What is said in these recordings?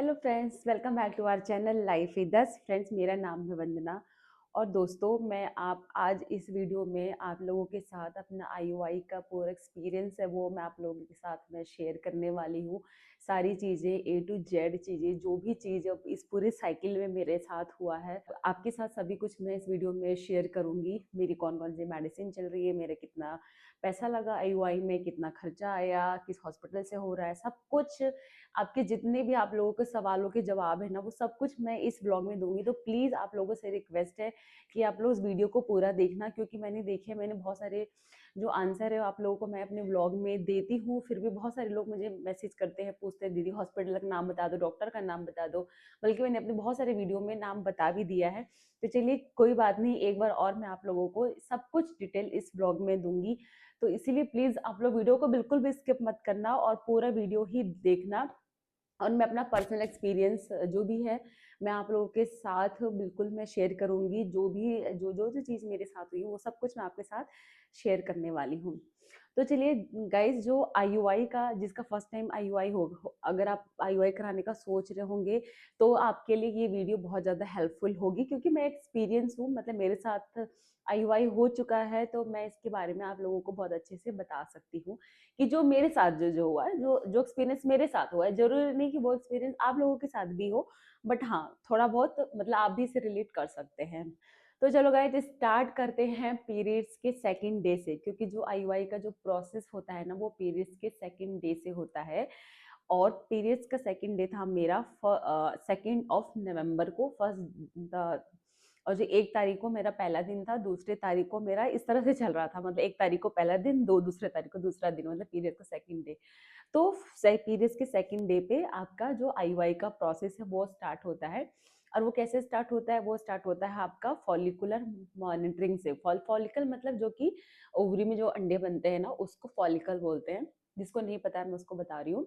Hello friends, welcome back to our channel Life with Us. Friends, मेरा नाम है वंदना और दोस्तों मैं आप आज इस वीडियो में आप लोगों के साथ अपना आईयूआई का पूरा एक्सपीरियंस है वो मैं आप लोगों के साथ में शेयर करने वाली हूँ। सारी चीज़ें ए टू जेड चीज़ें, जो भी चीज़ अब इस पूरे साइकिल में मेरे साथ हुआ है, आपके साथ सभी कुछ मैं इस वीडियो में शेयर करूँगी। मेरी कौन कौन सी मेडिसिन चल रही है, मेरे कितना पैसा लगा आईयूआई में, कितना खर्चा आया, किस हॉस्पिटल से हो रहा है, सब कुछ आपके जितने भी आप लोगों के सवालों के जवाब है ना, वो सब कुछ मैं इस ब्लॉग में दूंगी। तो प्लीज़ आप लोगों से रिक्वेस्ट है कि आप लोग इस वीडियो को पूरा देखना, क्योंकि मैंने बहुत सारे जो आंसर है आप लोगों को मैं अपने ब्लॉग में देती हूँ, फिर भी बहुत सारे लोग मुझे मैसेज करते हैं, पूछते हैं दीदी हॉस्पिटल का नाम बता दो, डॉक्टर का नाम बता दो। बल्कि मैंने अपने बहुत सारे वीडियो में नाम बता भी दिया है। तो चलिए कोई बात नहीं, एक बार और मैं आप लोगों को सब कुछ डिटेल इस ब्लॉग में दूंगी। तो इसीलिए प्लीज़ आप लोग वीडियो को बिल्कुल भी स्किप मत करना और पूरा वीडियो ही देखना। और मैं अपना पर्सनल एक्सपीरियंस जो भी है मैं आप लोगों के साथ बिल्कुल मैं शेयर करूंगी। जो चीज़ मेरे साथ हुई वो सब कुछ मैं आपके साथ शेयर करने वाली हूँ। तो चलिए गाइज, जो आईयूआई का जिसका फर्स्ट टाइम आईयूआई अगर आप आईयूआई कराने का सोच रहे होंगे तो आपके लिए ये वीडियो बहुत ज़्यादा हेल्पफुल होगी, क्योंकि मैं एक्सपीरियंस हूँ, मतलब मेरे साथ आईयूआई हो चुका है, तो मैं इसके बारे में आप लोगों को बहुत अच्छे से बता सकती हूँ कि जो मेरे साथ जो जो हुआ है, जो जो एक्सपीरियंस मेरे साथ हुआ है, जरूरी नहीं कि वो एक्सपीरियंस आप लोगों के साथ भी हो, बट हाँ थोड़ा बहुत मतलब आप भी इसे रिलेट कर सकते हैं। तो चलो गाइस, स्टार्ट करते हैं पीरियड्स के सेकंड डे से, क्योंकि जो आईयूआई का जो प्रोसेस होता है ना वो पीरियड्स के सेकंड डे से होता है। और पीरियड्स का सेकंड डे था मेरा 2 नवंबर को, फर्स्ट और जो 1 तारीख को मेरा पहला दिन था, दूसरे तारीख को मेरा इस तरह से चल रहा था, मतलब 1 तारीख को पहला दिन, दो दूसरे तारीख को दूसरा दिन, मतलब पीरियड का सेकंड डे। तो पीरियड्स के सेकंड डे पे आपका जो आईयूआई का प्रोसेस है वो स्टार्ट होता है। और वो कैसे स्टार्ट होता है? वो स्टार्ट होता है आपका फॉलिकुलर मॉनिटरिंग से। फॉलिकल मतलब जो कि ओवरी में जो अंडे बनते हैं ना, उसको फॉलिकल बोलते हैं। जिसको नहीं पता है मैं उसको बता रही हूँ।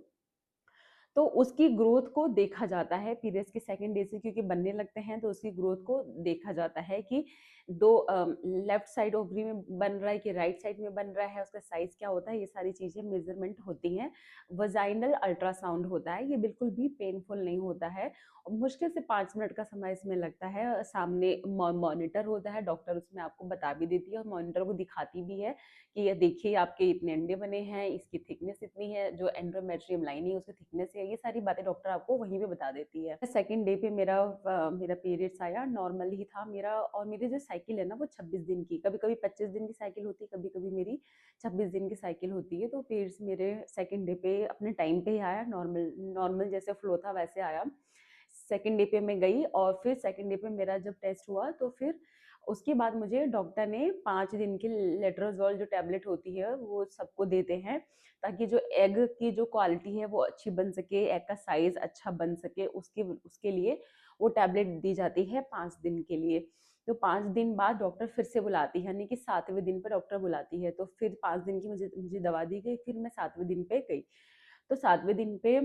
तो उसकी ग्रोथ को देखा जाता है पीरियड्स के सेकंड डे से, क्योंकि बनने लगते हैं तो उसकी ग्रोथ को देखा जाता है कि दो लेफ्ट साइड ओवरी में बन रहा है कि राइट साइड में बन रहा है, उसका साइज क्या होता है, ये सारी चीजें मेजरमेंट होती हैं। वजाइनल अल्ट्रासाउंड होता है, ये बिल्कुल भी पेनफुल नहीं होता है और मुश्किल से 5 मिनट का समय इसमें लगता है। सामने मॉनिटर होता है, डॉक्टर उसमें आपको बता भी देती है और मॉनिटर को दिखाती भी है कि ये देखिए आपके इतने अंडे बने हैं, इसकी थिकनेस इतनी है, जो एंडोमेट्रियम लाइनिंग है उसकी थिकनेस है, ये सारी बातें डॉक्टर आपको वहीं पे बता देती है। सेकंड डे पे मेरा पीरियड्स आया, नॉर्मल ही था मेरा। और मेरी जो साइकिल है ना वो 26 दिन की, कभी कभी 25 दिन की साइकिल होती है, कभी कभी मेरी 26 दिन की साइकिल होती है। तो पीरियड्स मेरे सेकंड डे पे अपने टाइम पे ही आया, नॉर्मल नॉर्मल जैसे फ्लो था वैसे आया। सेकंड डे पे मैं गई और फिर सेकंड डे पे मेरा जब टेस्ट हुआ तो फिर उसके बाद मुझे डॉक्टर ने 5 दिन की लेट्रोजोल जो टैबलेट होती है वो सबको देते हैं, ताकि जो एग की जो क्वालिटी है वो अच्छी बन सके, एग का साइज अच्छा बन सके, उसके उसके लिए वो टैबलेट दी जाती है 5 दिन के लिए। तो 5 दिन बाद डॉक्टर फिर से बुलाती है, यानी कि 7वें दिन पे डॉक्टर बुलाती है। तो फिर 5 दिन की मुझे मुझे दवा दी गई, फिर मैं 7वें दिन पे गई। तो 7वें दिन पे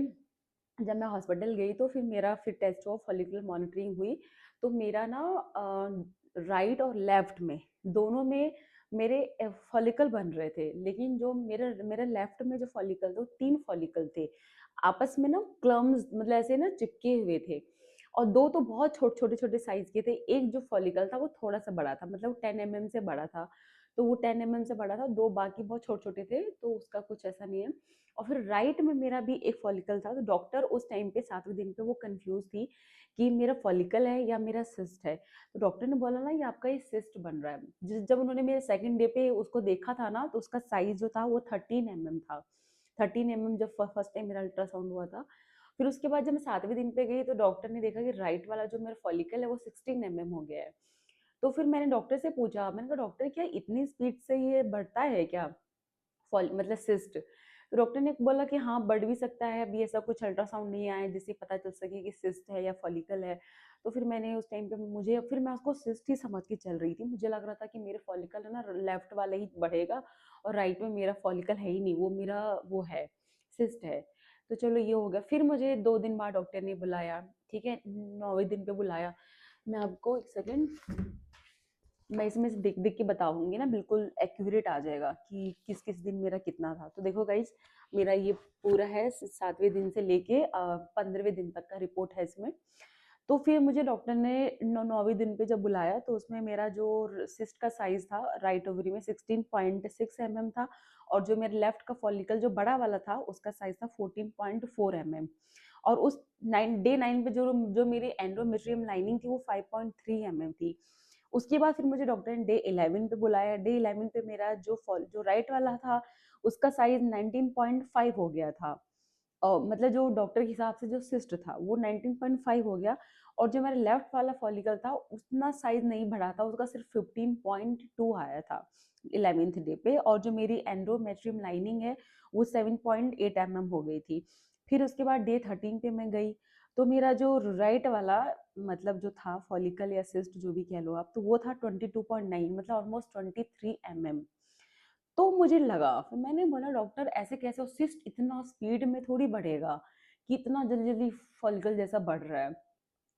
जब मैं हॉस्पिटल गई तो फिर मेरा फिर टेस्ट हुआ, फॉलिकुलर मॉनिटरिंग हुई। तो मेरा ना राइट और लेफ्ट में दोनों में मेरे फॉलिकल बन रहे थे, लेकिन जो मेरा मेरा लेफ्ट में जो फॉलिकल थे 3 फॉलिकल थे, आपस में ना क्लम्स मतलब ऐसे ना चिपके हुए थे। और दो तो बहुत छोटे छोटे साइज के थे, एक जो फॉलिकल था वो थोड़ा सा बड़ा था, मतलब 10 mm से बड़ा था। तो वो 10 mm से बड़ा था, दो बाकी बहुत छोटे छोटे थे, तो उसका कुछ ऐसा नहीं है। और फिर राइट में मेरा भी एक फॉलिकल था। तो डॉक्टर उस टाइम पे 7वें दिन पे वो कंफ्यूज थी कि मेरा फॉलिकल है या मेरा सिस्ट है। तो डॉक्टर ने बोला ना ये आपका ये सिस्ट बन रहा है। जब उन्होंने मेरे सेकंड डे पे उसको देखा था ना, तो उसका साइज जो था वो 13 mm था। 13 mm जब फर्स्ट टाइम मेरा अल्ट्रासाउंड हुआ था। फिर उसके बाद जब मैं 7वें दिन पे गई तो डॉक्टर ने देखा कि राइट वाला जो मेरा फॉलिकल है वो 16 mm हो गया है। तो फिर मैंने डॉक्टर से पूछा, मैंने कहा डॉक्टर क्या इतनी स्पीड से ये बढ़ता है क्या, फॉल मतलब सिस्ट? तो डॉक्टर ने बोला कि हाँ बढ़ भी सकता है, अभी ऐसा कुछ अल्ट्रासाउंड नहीं आया जिससे पता चल सके कि सिस्ट है या फॉलिकल है। तो फिर मैंने उस टाइम पे मुझे फिर मैं उसको सिस्ट ही समझ के चल रही थी, मुझे लग रहा था कि मेरे फॉलिकल है ना लेफ्ट वाला ही बढ़ेगा और राइट में मेरा फॉलिकल है ही नहीं, वो मेरा वो है सिस्ट है। तो चलो ये हो गया। फिर मुझे 2 दिन बाद डॉक्टर ने बुलाया, ठीक है, 9वें दिन पे बुलाया। मैं आपको एक सेकेंड मैं इसमें से देख देख के बताऊंगी ना, बिल्कुल एक्यूरेट आ जाएगा कि किस किस दिन मेरा कितना था। तो देखो गाइज, मेरा ये पूरा है 7वें दिन से लेके 15वें दिन तक का रिपोर्ट है इसमें। तो फिर मुझे डॉक्टर ने 9वें दिन पे जब बुलाया, तो उसमें मेरा जो सिस्ट का साइज था राइट ओवरी में 16.6 mm था, और जो मेरे लेफ्ट का फॉलिकल जो बड़ा वाला था उसका साइज था 14.4 mm। और उस डे 9 पे जो जो मेरी एंडोमेट्रियम लाइनिंग थी वो 5.3 mm थी। उसके बाद फिर मुझे डॉक्टर ने डे 11 पे बुलाया। डे 11 पे मेरा जो राइट वाला था उसका साइज 19.5 हो गया था। मतलब जो डॉक्टर के हिसाब से जो सिस्ट था वो 19.5 हो गया। और जो मेरा लेफ्ट वाला फॉलिकल था उतना साइज नहीं बढ़ा था, उसका सिर्फ 15.2 आया था 11th डे पे। और जो मेरी एंडोमेट्रियम लाइनिंग है वो 7.8 mm हो गई थी। फिर उसके बाद डे 13 पे मैं गई, तो मेरा जो राइट वाला मतलब जो था फॉलिकल या सिस्ट जो भी कह लो आप, तो वो था 22.9, मतलब ऑलमोस्ट 23 mm। तो मुझे लगा, फिर मैंने बोला डॉक्टर ऐसे कैसे, सिस्ट इतना स्पीड में थोड़ी बढ़ेगा कि इतना जल्दी जल्दी फॉलिकल जैसा बढ़ रहा है।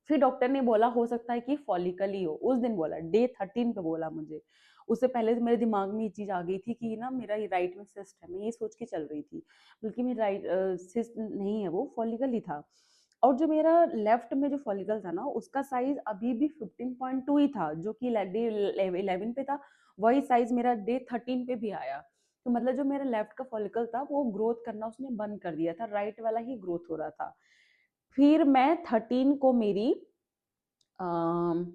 फिर डॉक्टर ने बोला हो सकता है कि फॉलिकल ही हो, उस दिन बोला, डे 13 पे बोला मुझे। उससे पहले तो मेरे दिमाग में ये चीज आ गई थी कि ना मेरा ये राइट में सिस्ट है, मैं ये सोच के चल रही थी, बल्कि मेरा राइट सिस्ट नहीं है, वो फॉलिकल ही था। और जो मेरा लेफ्ट में जो फॉलिकल था ना उसका साइज अभी भी 15.2 ही था, जो कि डे 11 पे था। वही साइज मेरा डे 13 पे भी आया। तो मतलब जो मेरा लेफ्ट का फॉलिकल था वो ग्रोथ करना उसने बंद कर दिया था, राइट वाला ही ग्रोथ हो रहा था। फिर मैं 13 को मेरी अम,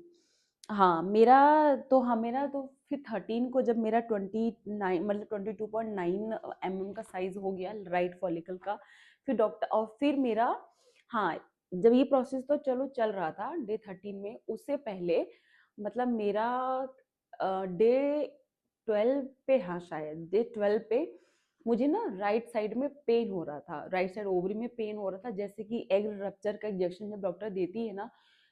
हाँ मेरा हाँ मेरा तो फिर 13 को जब मेरा 29 मतलब 22.9 mm का साइज हो गया राइट फॉलिकल का। फिर डॉक्टर, और फिर मेरा, हाँ, जब ये प्रोसेस तो चलो चल रहा था डे 13 में, उससे पहले मतलब मेरा डे 12 पे, हाँ शायद डे 12 पे मुझे ना राइट साइड में पेन हो रहा था, राइट साइड ओवरी में पेन हो रहा था, जैसे कि एग रप्चर का इंजेक्शन जब डॉक्टर देती है ना,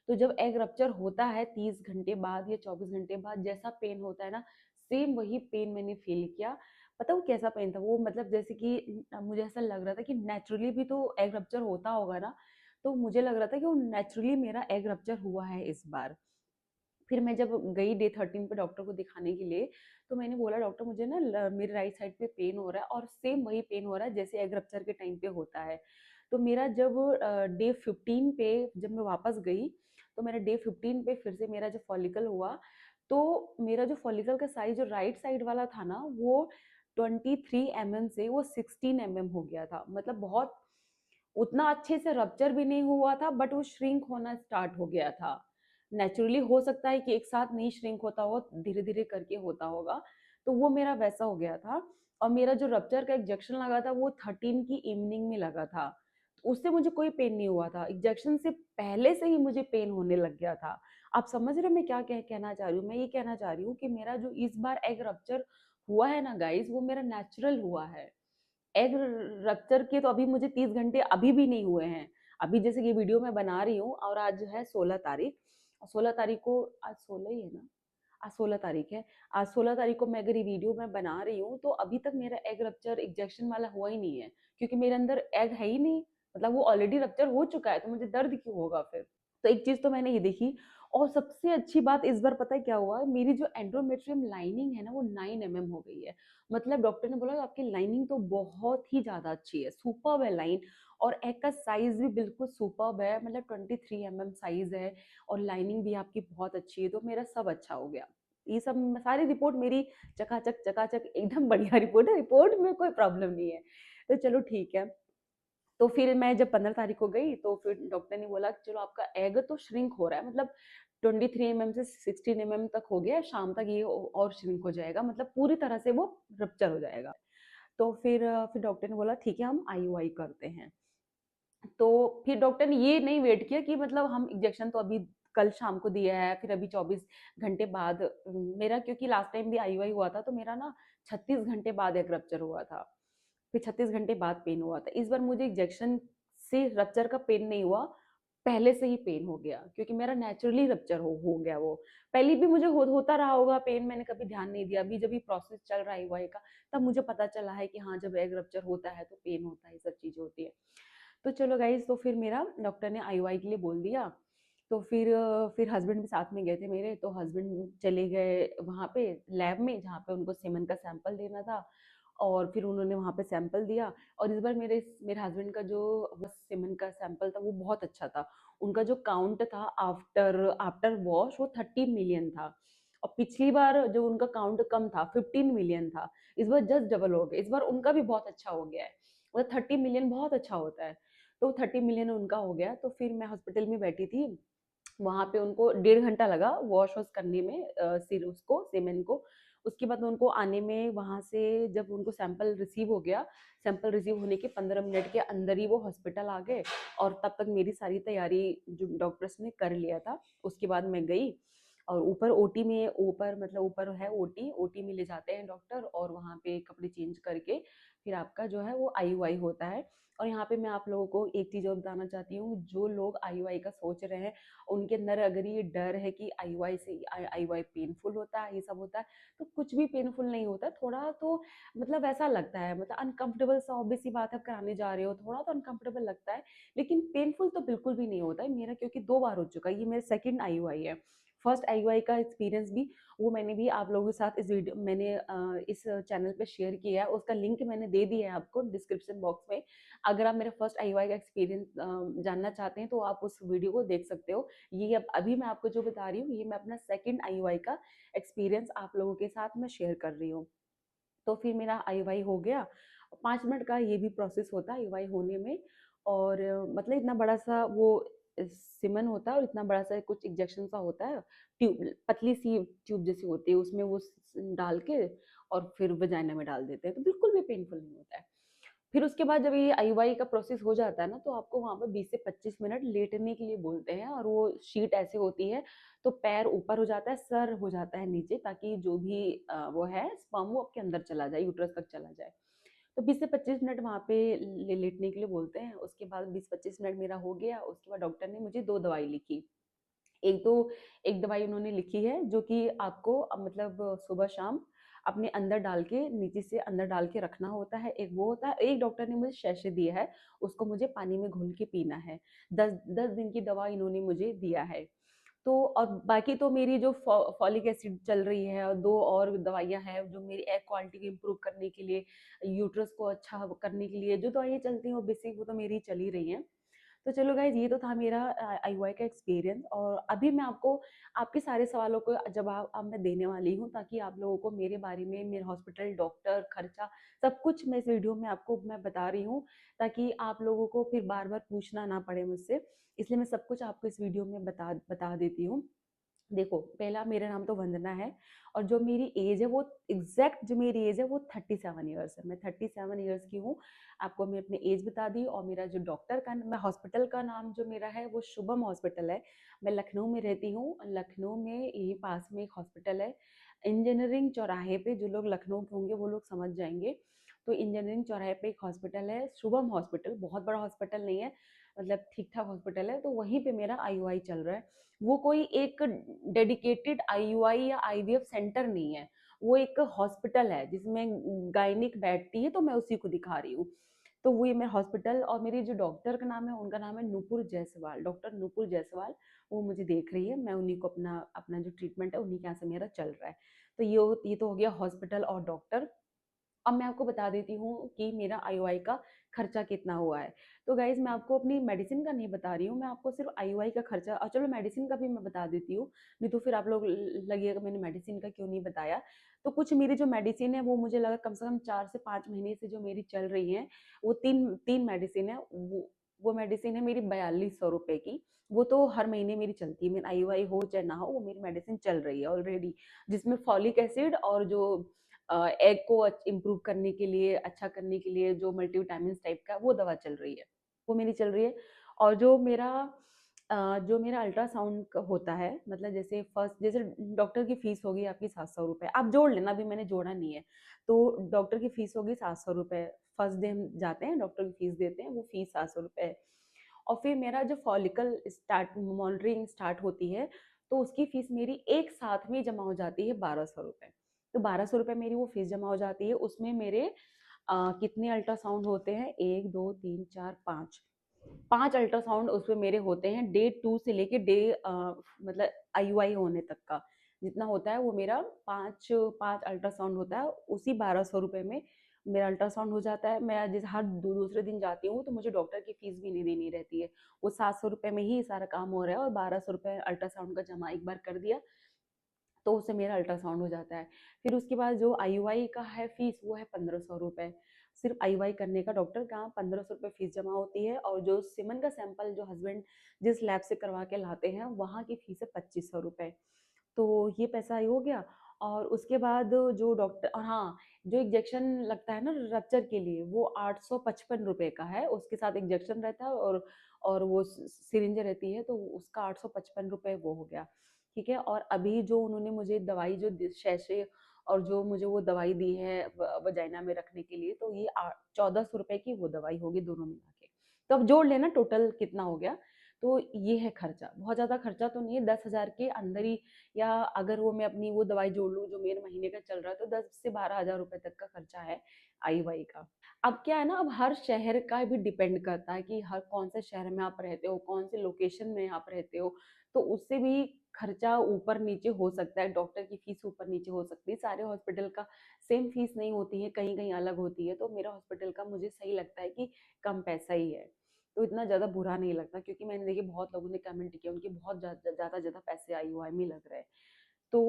तो जब एग रप्चर होता है 30 घंटे बाद या 24 घंटे बाद जैसा पेन होता है ना, सेम वही पेन मैंने फील किया। पता वो कैसा पेन था, वो मतलब जैसे कि मुझे ऐसा लग रहा था कि नेचुरली भी तो एग रप्चर होता होगा ना, तो मुझे लग रहा था कि वो नेचुरली मेरा एग रप्चर हुआ है इस बार। फिर मैं जब गई डे 13 पे डॉक्टर को दिखाने के लिए, तो मैंने बोला डॉक्टर मुझे ना मेरे राइट साइड पे पेन हो रहा है, और सेम वही पेन हो रहा है जैसे एग रप्चर के टाइम पे होता है। तो मेरा जब डे 15 पे जब मैं वापस गई, तो मेरा डे 15 पे फिर से मेरा जो फॉलिकल हुआ, तो मेरा जो फॉलिकल का साइज जो राइट साइड वाला था ना वो 23 mm से वो 16 mm हो गया था। मतलब बहुत उतना अच्छे से रप्चर भी नहीं हुआ था, बट वो श्रिंक होना स्टार्ट हो गया था। नेचुरली हो सकता है कि एक साथ नहीं श्रिंक होता हो, धीरे धीरे करके होता होगा। तो वो मेरा वैसा हो गया था। और मेरा जो रप्चर का इंजेक्शन लगा था वो 13 की इवनिंग में लगा था, तो उससे मुझे कोई पेन नहीं हुआ था, इंजेक्शन से पहले से ही मुझे पेन होने लग गया था। आप समझ रहे हो मैं क्या कहना चाह रही हूँ? मैं ये कहना चाह रही हूँ कि मेरा जो इस बार एग रप्चर हुआ है ना गाइस, वो मेरा नेचुरल हुआ है। एग रप्चर के तो अभी मुझे 30 घंटे अभी भी नहीं हुए हैं। अभी जैसे ये वीडियो मैं बना रही हूँ और आज है 16 तारीख, और 16 तारीख को, आज 16 ही है ना, आज 16 तारीख है। आज 16 तारीख को मैं अगर ये वीडियो मैं बना रही हूँ तो अभी तक मेरा एग रप्चर इंजेक्शन वाला हुआ ही नहीं है, क्योंकि मेरे अंदर एग है ही नहीं। मतलब वो ऑलरेडी रप्चर हो चुका है, तो मुझे दर्द क्यों होगा फिर? तो एक चीज तो मैंने ये देखी। और सबसे अच्छी बात इस बार पता है क्या हुआ, मेरी जो एंडोमेट्रियम लाइनिंग है ना वो 9 mm हो गई है। मतलब डॉक्टर ने बोला आपकी लाइनिंग तो बहुत ही ज्यादा अच्छी है, सुपर्ब है लाइन। और एग का साइज भी बिल्कुल सुपर्ब है, मतलब 23 mm साइज है, और लाइनिंग भी आपकी बहुत अच्छी है। तो मेरा सब अच्छा हो गया। ये सब सारी रिपोर्ट मेरी चकाचक चकाचक एकदम बढ़िया रिपोर्ट है, रिपोर्ट में कोई प्रॉब्लम नहीं है। तो चलो ठीक है। तो फिर मैं जब 15 तारीख को गई, तो फिर डॉक्टर ने बोला कि चलो आपका एग तो श्रिंक हो रहा है, मतलब 23 mm से 16 mm तक हो गया, शाम तक ये और श्रिंक हो जाएगा, मतलब पूरी तरह से वो रप्चर हो जाएगा। तो फिर डॉक्टर ने बोला ठीक है हम आईयूआई करते हैं। तो फिर डॉक्टर ने ये नहीं वेट किया कि मतलब हम इंजेक्शन तो अभी कल शाम को दिया है, फिर अभी 24 घंटे बाद मेरा, क्योंकि लास्ट टाइम भी आईयूआई हुआ था तो मेरा ना 36 घंटे बाद एक रप्चर हुआ था, फिर 36 घंटे बाद पेन हुआ था। इस बार मुझे इंजेक्शन से रप्चर का पेन नहीं हुआ, पहले से ही पेन हो गया, क्योंकि मेरा नेचुरली रप्चर हो गया वो। पहले भी मुझे होता रहा होगा पेन, मैंने कभी ध्यान नहीं दिया। अभी जब ये प्रोसेस चल रहा है आईयूआई का, तब मुझे पता चला है कि हाँ जब एग रप्चर होता है तो पेन होता है, ये सब चीजें होती है। तो चलो गाइज, तो फिर मेरा डॉक्टर ने आईयूआई के लिए बोल दिया। तो फिर हस्बैंड भी साथ में गए थे मेरे, तो हस्बैंड चले गए वहाँ पे लैब में जहाँ पे उनको सेमन का सैंपल देना था, और फिर उन्होंने वहाँ पे सैंपल दिया। और इस बार मेरे हस्बैंड का जो सेमन का सैंपल था वो बहुत अच्छा था। उनका जो काउंट था आफ्टर आफ्टर वॉश वो 30 मिलियन था, और पिछली बार जो उनका काउंट कम था 15 मिलियन था। इस बार जस्ट डबल हो गया, इस बार उनका भी बहुत अच्छा हो गया है। मतलब 30 मिलियन बहुत अच्छा होता है। तो 30 मिलियन उनका हो गया, तो फिर मैं हॉस्पिटल में बैठी थी। वहाँ पे उनको 1.5 घंटा लगा वॉश वॉश करने में, सिर उसको सेमेन को। उसके बाद उनको आने में, वहाँ से जब उनको सैंपल रिसीव हो गया, सैंपल रिसीव होने के 15 मिनट के अंदर ही वो हॉस्पिटल आ गए। और तब तक मेरी सारी तैयारी जो डॉक्टर्स ने कर लिया था। उसके बाद मैं गई, और ऊपर ओटी में, ऊपर मतलब ऊपर है ओटी, ओटी में ले जाते हैं डॉक्टर, और वहाँ पे कपड़े चेंज करके फिर आपका जो है वो आईयूआई होता है। और यहाँ पे मैं आप लोगों को एक चीज़ और बताना चाहती हूँ, जो लोग आईयूआई का सोच रहे हैं, उनके अंदर अगर ये डर है कि आईयूआई से आईयूआई पेनफुल होता है, ये सब होता है, तो कुछ भी पेनफुल नहीं होता है। थोड़ा तो मतलब ऐसा लगता है, मतलब अनकंफर्टेबल सा, ऑब्वियस सी बात है, आप कराने जा रहे हो, थोड़ा तो अनकंफर्टेबल लगता है। लेकिन पेनफुल तो बिल्कुल भी नहीं होता है मेरा, क्योंकि 2 बार हो चुका है, ये मेरा सेकंड आईयूआई है। फर्स्ट आईयूआई का एक्सपीरियंस भी, वो मैंने भी आप लोगों के साथ इस वीडियो मैंने इस चैनल पे शेयर किया है, उसका लिंक मैंने दे दिया है आपको डिस्क्रिप्शन बॉक्स में। अगर आप मेरा फर्स्ट आईयूआई का एक्सपीरियंस जानना चाहते हैं तो आप उस वीडियो को देख सकते हो। ये अब अभी मैं आपको जो बता रही हूँ, ये मैं अपना सेकंड आईयूआई का एक्सपीरियंस आप लोगों के साथ मैं शेयर कर रही हूँ। तो फिर मेरा आईयूआई हो गया। 5 मिनट का ये भी प्रोसेस होता है आईयूआई होने में। और मतलब इतना बड़ा सा वो सिमन होता है, और इतना बड़ा सा कुछ इंजेक्शन सा होता है, ट्यूब, पतली सी ट्यूब जैसी होती है, उसमें वो डाल के और फिर वजाइना में डाल देते हैं, तो बिल्कुल भी पेनफुल नहीं होता है। फिर उसके बाद जब ये आईयूआई का प्रोसेस हो जाता है ना, तो आपको वहाँ पे 20 से 25 मिनट लेटने के लिए बोलते हैं, और वो शीट ऐसे होती है, तो पैर ऊपर हो जाता है, सर हो जाता है नीचे, ताकि जो भी वो है स्पर्म वो आपके अंदर चला जाए, यूट्रस तक चला जाए। तो 20 से 25 मिनट वहाँ पे लेटने के लिए बोलते हैं। उसके बाद 20-25 मिनट मेरा हो गया, उसके बाद डॉक्टर ने मुझे 2 दवाई लिखी। एक तो एक दवाई उन्होंने लिखी है जो कि आपको मतलब सुबह-शाम अपने अंदर डाल के, नीचे से अंदर डाल के रखना होता है, एक वो होता है। एक डॉक्टर ने मुझे सैशे दिया है, उसको मुझे पानी में घोल के पीना है। 10 दिन की दवा इन्होंने मुझे दिया है। तो और बाकी तो मेरी जो फॉलिक एसिड चल रही है, और 2 और दवाइयाँ हैं जो मेरी एग क्वालिटी को इम्प्रूव करने के लिए, यूट्रस को अच्छा करने के लिए जो दवाइयाँ चलती हैं वो बेसिक, वो तो मेरी चल ही रही हैं। तो चलो गाइज, ये तो था मेरा आईयूआई का एक्सपीरियंस। और अभी मैं आपको आपके सारे सवालों को जवाब अब मैं देने वाली हूँ, ताकि आप लोगों को मेरे बारे में, मेरे हॉस्पिटल, डॉक्टर, खर्चा, सब कुछ मैं इस वीडियो में आपको मैं बता रही हूँ, ताकि आप लोगों को फिर बार बार पूछना ना पड़े मुझसे। इसलिए मैं सब कुछ आपको इस वीडियो में बता बता देती हूँ। देखो, पहला, मेरा नाम तो वंदना है, और जो मेरी एज है वो एग्जैक्ट, जो मेरी एज है वो 37 ईयर्स है। मैं 37 ईयर्स की हूँ। आपको मैं अपनी एज बता दी, और मेरा जो डॉक्टर का, मैं हॉस्पिटल का नाम जो मेरा है वो शुभम हॉस्पिटल है। मैं लखनऊ में रहती हूँ। लखनऊ में यही पास में एक हॉस्पिटल है, इंजीनियरिंग चौराहे पे। जो लोग लखनऊ के होंगे वो लोग समझ जाएंगे। तो इंजीनियरिंग चौराहे पे एक हॉस्पिटल है, शुभम हॉस्पिटल। बहुत बड़ा हॉस्पिटल नहीं है, मतलब ठीक ठाक हॉस्पिटल है। तो वहीं पे मेरा आईयूआई चल रहा है। वो कोई एक डेडिकेटेड आईयूआई या आईवीएफ सेंटर नहीं है, वो एक हॉस्पिटल है जिसमें गायनिक बैठती है, तो मैं उसी को दिखा रही हूँ। तो वो ये मेरा हॉस्पिटल, और मेरी जो डॉक्टर का नाम है, उनका नाम है नूपुर जायसवाल, डॉक्टर नूपुर जायसवाल। वो मुझे देख रही है, मैं उन्हीं को अपना अपना जो ट्रीटमेंट है उन्हीं के यहाँ से मेरा चल रहा है। तो ये तो हो गया हॉस्पिटल और डॉक्टर। अब मैं आपको बता देती हूँ कि मेरा आईयूआई का खर्चा कितना हुआ है। तो गाइज, मैं आपको अपनी मेडिसिन का नहीं बता रही हूँ, मैं आपको सिर्फ आईयूआई का खर्चा, और चलो मेडिसिन का भी मैं बता देती हूँ, नहीं तो फिर आप लोग लगेगा मैंने मेडिसिन का क्यों नहीं बताया। तो कुछ मेरी जो मेडिसिन है वो मुझे लगा कम से कम 4 से 5 महीने से जो मेरी चल रही है, वो तीन तीन मेडिसिन है। वो मेडिसिन है मेरी 4200 रुपए की। वो तो हर महीने मेरी चलती है, मेरा आईयूआई हो चाहे ना हो, वो मेरी मेडिसिन चल रही है ऑलरेडी। जिसमें फॉलिक एसिड और जो एग को इम्प्रूव करने के लिए, अच्छा करने के लिए, जो मल्टीविटामिन टाइप का वो दवा चल रही है, वो मेरी चल रही है। और जो मेरा अल्ट्रासाउंड होता है, मतलब जैसे फर्स्ट, जैसे डॉक्टर की फीस होगी आपकी 700 रुपये, आप जोड़ लेना, अभी मैंने जोड़ा नहीं है। तो डॉक्टर की फीस होगी 700 रुपये। फर्स्ट डे हम जाते हैं, डॉक्टर की फीस देते हैं, वो फीस 700 रुपये है। और फिर मेरा जो फॉलिकल स्टार्ट मॉनिटरिंग स्टार्ट होती है, तो उसकी फीस मेरी एक साथ में जमा हो जाती है 1200 रुपये। तो 1200 रुपये मेरी वो फीस जमा हो जाती है। उसमें मेरे कितने अल्ट्रासाउंड होते हैं, 1 2 3 4 5, 5 अल्ट्रासाउंड उसमें मेरे होते हैं डे 2 से लेके डे मतलब आईयूआई होने तक का जितना होता है वो मेरा 5 अल्ट्रासाउंड होता है। उसी 1200 रुपए में मेरा अल्ट्रासाउंड हो जाता है। मैं जैसे हर दूसरे दिन जाती हूँ तो मुझे डॉक्टर की फीस भी नहीं देनी रहती है। वो 700 रुपए में ही सारा काम हो रहा है और 1200 रुपए अल्ट्रासाउंड का जमा एक बार कर दिया तो उससे मेरा अल्ट्रासाउंड हो जाता है। फिर उसके बाद जो आईयूआई का है फीस वो है 1500 रुपए। सिर्फ आईयूआई करने का डॉक्टर का 1500 रुपए फीस जमा होती है और जो सीमन का सैंपल जो हस्बैंड जिस लैब से करवा के लाते हैं वहाँ की फीस है 2500 रुपए। तो ये पैसा हो गया। और उसके बाद जो डॉक्टर और हाँ, जो इंजेक्शन लगता है ना रप्चर के लिए वो 855 रुपए का है। उसके साथ इंजेक्शन रहता है और वो सिरिंज रहती है तो उसका 855 रुपए वो हो गया। ठीक है। और अभी जो उन्होंने मुझे दवाई जो शैशे और जो मुझे वो दवाई दी है वजाइना में रखने के लिए तो ये 1400 रुपए की वो दवाई होगी दोनों मिला के। तो अब जोड़ लेना टोटल कितना हो गया। तो ये है खर्चा, बहुत ज्यादा खर्चा तो नहीं है, 10,000 के अंदर ही। या अगर वो मैं अपनी वो दवाई जोड़ लूँ जो मेरे महीने का चल रहा है तो 10 से 12 हजार रुपए तक का खर्चा है आई वाई का। अब क्या है ना, अब हर शहर का भी डिपेंड करता है कि हर कौन से शहर में आप रहते हो, कौन से लोकेशन में आप रहते हो। तो उससे भी खर्चा ऊपर नीचे हो सकता है, डॉक्टर की फीस ऊपर नीचे हो सकती है। सारे हॉस्पिटल का सेम फीस नहीं होती है, कहीं कहीं अलग होती है। तो मेरा हॉस्पिटल का मुझे सही लगता है कि कम पैसा ही है। तो इतना ज़्यादा बुरा नहीं लगता क्योंकि मैंने देखिए बहुत लोगों ने कमेंट किया उनके बहुत ज़्यादा ज़्यादा पैसे आईयूआई में लग रहे हैं। तो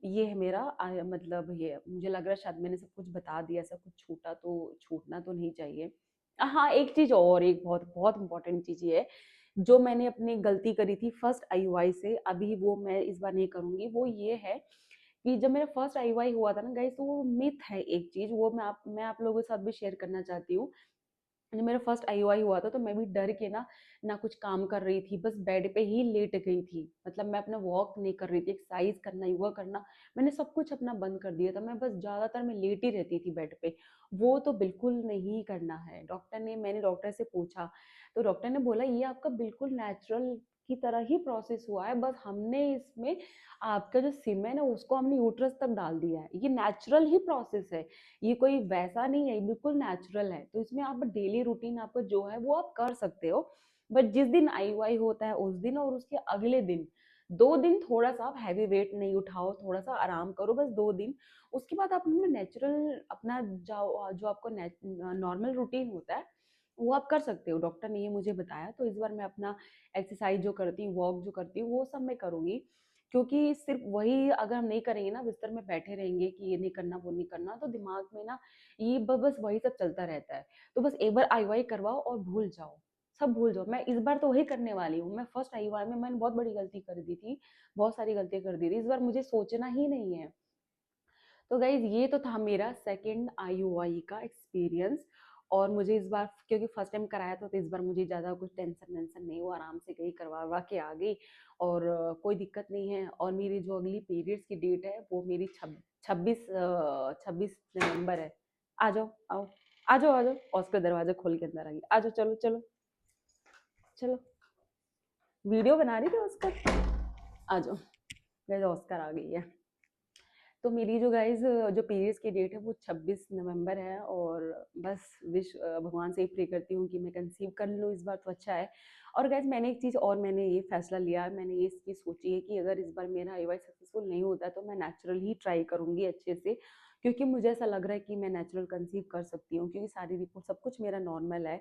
ये है मेरा मतलब ये मुझे लग रहा है शायद मैंने सब कुछ बता दिया, ऐसा कुछ छूटा तो छूटना तो नहीं चाहिए। हाँ, एक चीज़ और, एक बहुत बहुत इम्पोर्टेंट चीज़ ये है, जो मैंने अपनी गलती करी थी फर्स्ट आईयूआई से, अभी वो मैं इस बार नहीं करूँगी। वो ये है कि जब मेरा फर्स्ट आईयूआई हुआ था ना गाइस, तो वो मिथ है एक चीज़, वो मैं आप लोगों के साथ भी शेयर करना चाहती हूँ। जब मेरा फर्स्ट आईयूआई हुआ था तो मैं भी डर के ना कुछ काम कर रही थी, बस बेड पे ही लेट गई थी। मतलब मैं अपना वॉक नहीं कर रही थी, एक्सरसाइज करना, योगा करना, मैंने सब कुछ अपना बंद कर दिया था। मैं बस ज़्यादातर मैं लेटी रहती थी बेड पे। वो तो बिल्कुल नहीं करना है। मैंने डॉक्टर से पूछा, तो डॉक्टर ने बोला ये आपका बिल्कुल नेचुरल की तरह ही प्रोसेस हुआ है, बस हमने इसमें आपका जो सीमेन है उसको हमने यूट्रस तक डाल दिया है। ये नेचुरल ही प्रोसेस है, ये कोई वैसा नहीं है, ये बिल्कुल नेचुरल है। तो इसमें आप डेली रूटीन आपका जो है वो आप कर सकते हो। बट जिस दिन आईयूआई होता है उस दिन और उसके अगले दिन 2 दिन थोड़ा सा आप हैवी वेट नहीं उठाओ, थोड़ा सा आराम करो, बस 2 दिन। उसके बाद आप अपना नेचुरल अपना जाओ, जो आपको नॉर्मल रूटीन होता है वो आप कर सकते हो। डॉक्टर ने ये मुझे बताया तो इस बार मैं अपना एक्सरसाइज जो करती हूँ, वॉक जो करती हूँ, वो सब मैं करूंगी। क्योंकि सिर्फ वही अगर हम नहीं करेंगे ना, बिस्तर में बैठे रहेंगे कि ये नहीं करना वो नहीं करना, तो दिमाग में ना ये बस वही सब चलता रहता है। तो बस एक बार आईवाई करवाओ और भूल जाओ, सब भूल जाओ। मैं इस बार तो वही करने वाली हूँ। मैं फर्स्ट आईवाई में मैंने बहुत बड़ी गलती कर दी थी, बहुत सारी गलतियां कर दी थी। इस बार मुझे सोचना ही नहीं है। तो गाइज ये तो था मेरा सेकंड आईयूआई का एक्सपीरियंस। और मुझे इस बार क्योंकि फर्स्ट टाइम कराया था तो इस बार मुझे ज़्यादा कुछ टेंशन वेंशन नहीं हुआ, आराम से गई, करवा के आ गई। और कोई दिक्कत नहीं है। और मेरी जो अगली पीरियड्स की डेट है वो मेरी 26 नवंबर है। आ जाओ, आओ, आ जाओ, आ जाओ, ऑस्कर दरवाजा खोल के अंदर आ गई, आ जाओ, चलो चलो चलो। वीडियो बना रही थी ऑस्कर, आ जाओ। गाइस ऑस्कर आ गई है। तो मेरी जो गाइज जो पीरियड्स की डेट है वो 26 नवंबर है। और बस भगवान से ही प्रे करती हूँ कि मैं कंसीव कर लूँ इस बार तो अच्छा है। और गाइज मैंने एक चीज़ और मैंने ये फैसला लिया है, मैंने ये चीज़ सोची है कि अगर इस बार मेरा आईवाई सक्सेसफुल नहीं होता है तो मैं नेचुरल ही ट्राई करूँगी अच्छे से। क्योंकि मुझे ऐसा लग रहा है कि मैं नेचुरल कंसीव कर सकती हूँ, क्योंकि सारी रिपोर्ट सब कुछ मेरा नॉर्मल है।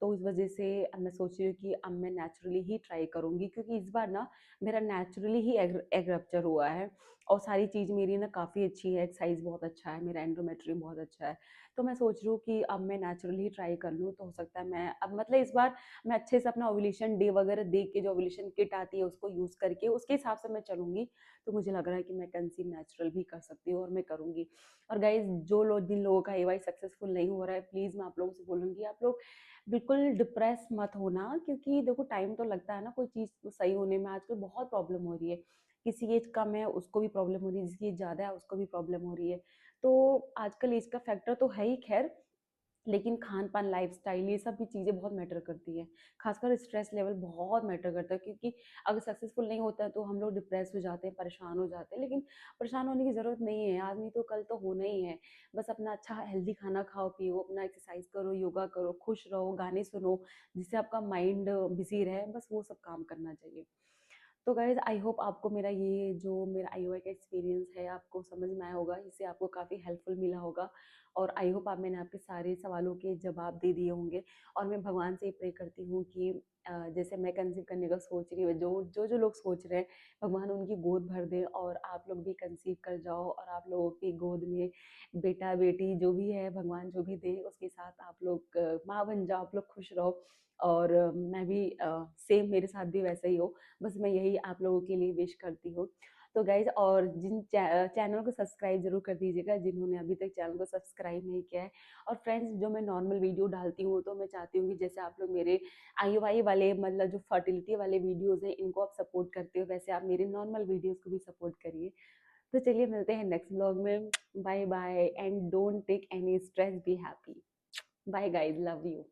तो इस वजह से अब मैं सोच रही हूँ कि अब मैं नेचुरली ही ट्राई करूँगी, क्योंकि इस बार ना मेरा नेचुरली ही एग रप्चर हुआ है। और सारी चीज़ मेरी ना काफ़ी अच्छी है, साइज़ बहुत अच्छा है, मेरा एंडोमेट्रियम बहुत अच्छा है। तो मैं सोच रही हूँ कि अब मैं नेचुरली ट्राई कर लूँ तो हो सकता है मैं अब मतलब इस बार मैं अच्छे से अपना ओव्यूलेशन डे वगैरह देख के, जो ओव्यूलेशन किट आती है उसको यूज़ करके उसके हिसाब से मैं चलूँगी। तो मुझे लग रहा है कि मैं कंसीव नेचुरल भी कर सकती हूँ और मैं करूँगी। और गाइज़ जो लोग जिन लोगों का एवाई सक्सेसफुल नहीं हो रहा है, प्लीज़ मैं आप लोगों से बोलूँगी आप लोग बिल्कुल डिप्रेस मत होना, क्योंकि देखो टाइम तो लगता है ना कोई चीज़ सही होने में। आजकल बहुत प्रॉब्लम हो रही है, किसी की एज कम है उसको भी प्रॉब्लम हो रही है, जिसकी एज ज़्यादा है उसको भी प्रॉब्लम हो रही है। तो आजकल एज का फैक्टर तो है ही खैर, लेकिन खान-पान, लाइफ़स्टाइल ये सब भी चीज़ें बहुत मैटर करती हैं। ख़ासकर स्ट्रेस लेवल बहुत मैटर करता है, क्योंकि अगर सक्सेसफुल नहीं होता है तो हम लोग डिप्रेस हो जाते हैं, परेशान हो जाते हैं। लेकिन परेशान होने की ज़रूरत नहीं है, आज नहीं तो कल तो होना ही है। बस अपना अच्छा हेल्दी खाना खाओ-पियो, अपना एक्सरसाइज़ करो, योगा करो, खुश रहो, गाने सुनो, जिससे आपका माइंड बिज़ी रहे, बस वो सब काम करना चाहिए। तो गाइज़ आई होप आपको मेरा ये जो मेरा आईओआई का एक्सपीरियंस है आपको समझ में आया होगा, इससे आपको काफ़ी हेल्पफुल मिला होगा, और आई होप आप मैंने आपके सारे सवालों के जवाब दे दिए होंगे। और मैं भगवान से ये प्रे करती हूँ कि जैसे मैं कंसीव करने का सोच रही हूँ, जो लोग सोच रहे हैं, भगवान उनकी गोद भर दे और आप लोग भी कंसीव कर जाओ, और आप लोगों की गोद में बेटा-बेटी जो भी है, भगवान जो भी दे उसके साथ आप लोग माँ बन जाओ, आप लोग खुश रहो, और मैं भी सेम मेरे साथ भी वैसा ही हो। बस मैं यही आप लोगों के लिए विश करती हूँ। तो गाइज़, और चैनल को सब्सक्राइब ज़रूर कर दीजिएगा जिन्होंने अभी तक चैनल को सब्सक्राइब नहीं किया है। और फ्रेंड्स, जो मैं नॉर्मल वीडियो डालती हूँ तो मैं चाहती हूँ कि जैसे आप लोग मेरे आईओआई वाले मतलब जो फर्टिलिटी वाले वीडियोज़ हैं इनको आप सपोर्ट करते हो, वैसे आप मेरे नॉर्मल वीडियोज़ को भी सपोर्ट करिए। तो चलिए मिलते हैं नेक्स्ट व्लॉग में। Bye bye, and don't take any stress, be happy. Bye guys, love you.